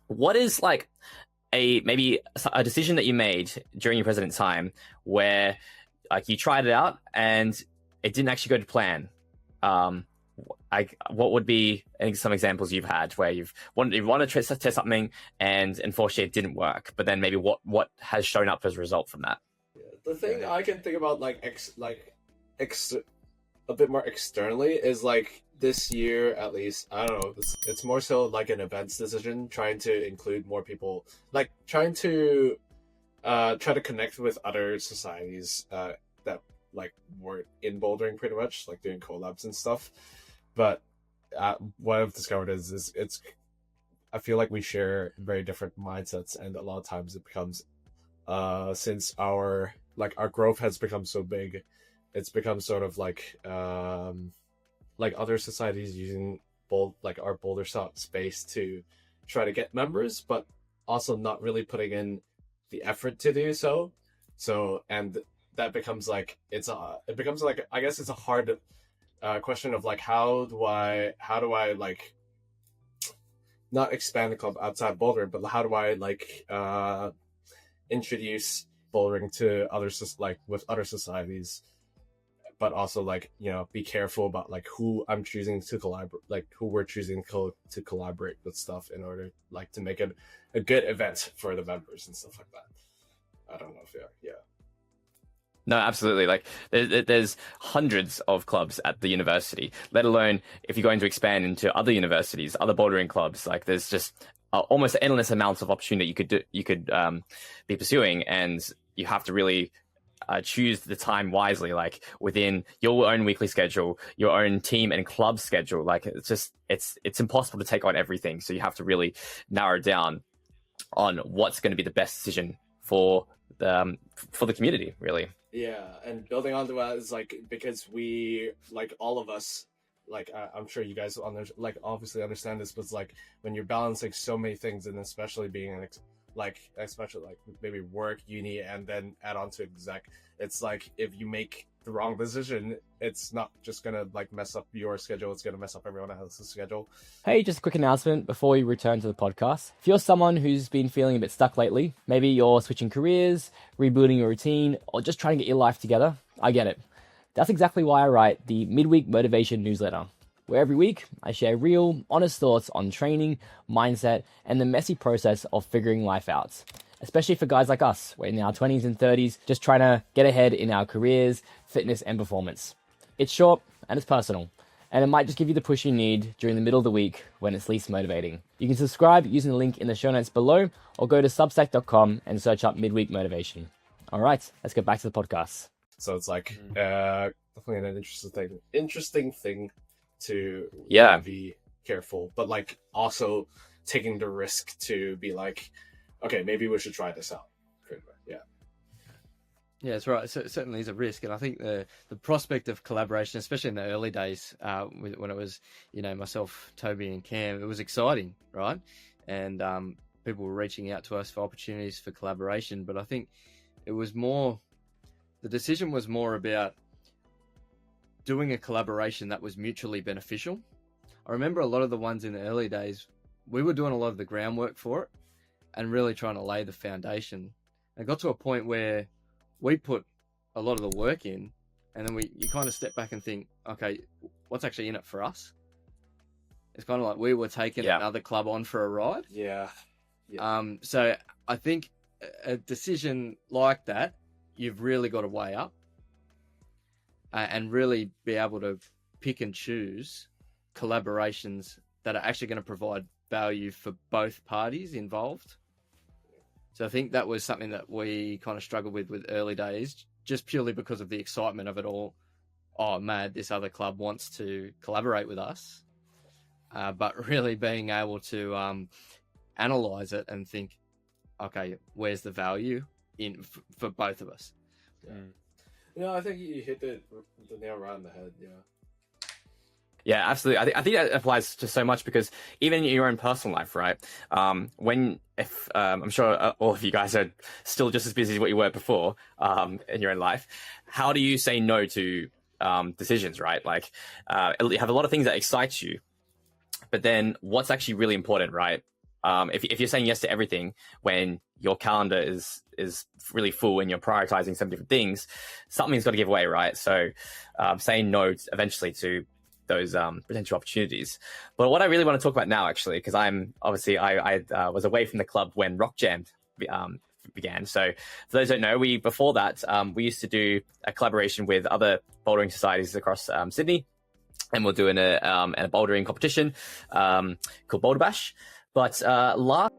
what is like maybe a decision that you made during your president time where like you tried it out and it didn't actually go to plan? What would be some examples you've had where you've wanted to test something and unfortunately it didn't work, but then maybe what has shown up as a result from that? The thing I can think about a bit more externally is like this year at least, I don't know, it's more so like an events decision, trying to include more people, like trying to try to connect with other societies that like were in bouldering pretty much, like doing collabs and stuff. But what I've discovered is I feel like we share very different mindsets, and a lot of times it becomes since our growth has become so big, it's become sort of like other societies using our boulder space to try to get members, but also not really putting in the effort to do so. And that becomes like I guess it's a hard question of like how do I like not expand the club outside bouldering, but how do I like introduce bouldering to others, like with other societies, but also like, you know, be careful about like who I'm choosing to collaborate, like who we're choosing to collaborate with stuff in order like to make it a good event for the members and stuff like that. I don't know if yeah. No, absolutely. Like there's hundreds of clubs at the university, let alone if you're going to expand into other universities, other bouldering clubs. Like there's just almost endless amounts of opportunity you could be pursuing, and you have to really choose the time wisely, like within your own weekly schedule, your own team and club schedule. Like it's impossible to take on everything. So you have to really narrow down on what's going to be the best decision for the community, really. Yeah, and building onto that is like, because we, like all of us, like I'm sure you guys obviously understand this, but it's like when you're balancing so many things, and especially being especially like maybe work, uni, and then add on to exec, it's like if you make the wrong decision, it's not just gonna like mess up your schedule, it's gonna mess up everyone else's schedule. Hey, just a quick announcement before we return to the podcast. If you're someone who's been feeling a bit stuck lately, maybe you're switching careers, rebuilding your routine, or just trying to get your life together, I get it. That's exactly why I write the Midweek Motivation newsletter, where every week I share real, honest thoughts on training, mindset, and the messy process of figuring life out. Especially for guys like us, we're in our 20s and 30s, just trying to get ahead in our careers, fitness, and performance. It's short and it's personal, and it might just give you the push you need during the middle of the week when it's least motivating. You can subscribe using the link in the show notes below, or go to substack.com and search up Midweek Motivation. All right, let's get back to the podcast. So it's like definitely an interesting thing to be careful, but like also taking the risk to be like, okay, maybe we should try this out. Yeah, that's right. So it certainly is a risk, and I think the prospect of collaboration, especially in the early days, when it was, you know, myself, Toby, and Cam, it was exciting, right? And people were reaching out to us for opportunities for collaboration. But I think it was more, the decision was more about doing a collaboration that was mutually beneficial. I remember a lot of the ones in the early days, we were doing a lot of the groundwork for it and really trying to lay the foundation. And it got to a point where we put a lot of the work in, and then you kind of step back and think, okay, what's actually in it for us? It's kind of like we were taking another club on for a ride. Yeah. So I think a decision like that, you've really got to weigh up and really be able to pick and choose collaborations that are actually going to provide value for both parties involved. So I think that was something that we kind of struggled with early days, just purely because of the excitement of it all. Oh, man, this other club wants to collaborate with us. But really being able to analyze it and think, okay, where's the value for both of us? Yeah. No, I think you hit the nail right on the head. Yeah. Yeah, absolutely. I think that applies to so much, because even in your own personal life, right? I'm sure all of you guys are still just as busy as what you were before in your own life. How do you say no to decisions, right? Like you have a lot of things that excite you, but then what's actually really important, right? If you're saying yes to everything when your calendar is really full and you're prioritizing some different things, something's got to give way, right? So saying no eventually to those potential opportunities. But what I really want to talk about now, actually, because I'm obviously I was away from the club when Rock Jam began. So for those who don't know, before that we used to do a collaboration with other bouldering societies across Sydney, and we're doing a bouldering competition called Boulder Bash. But last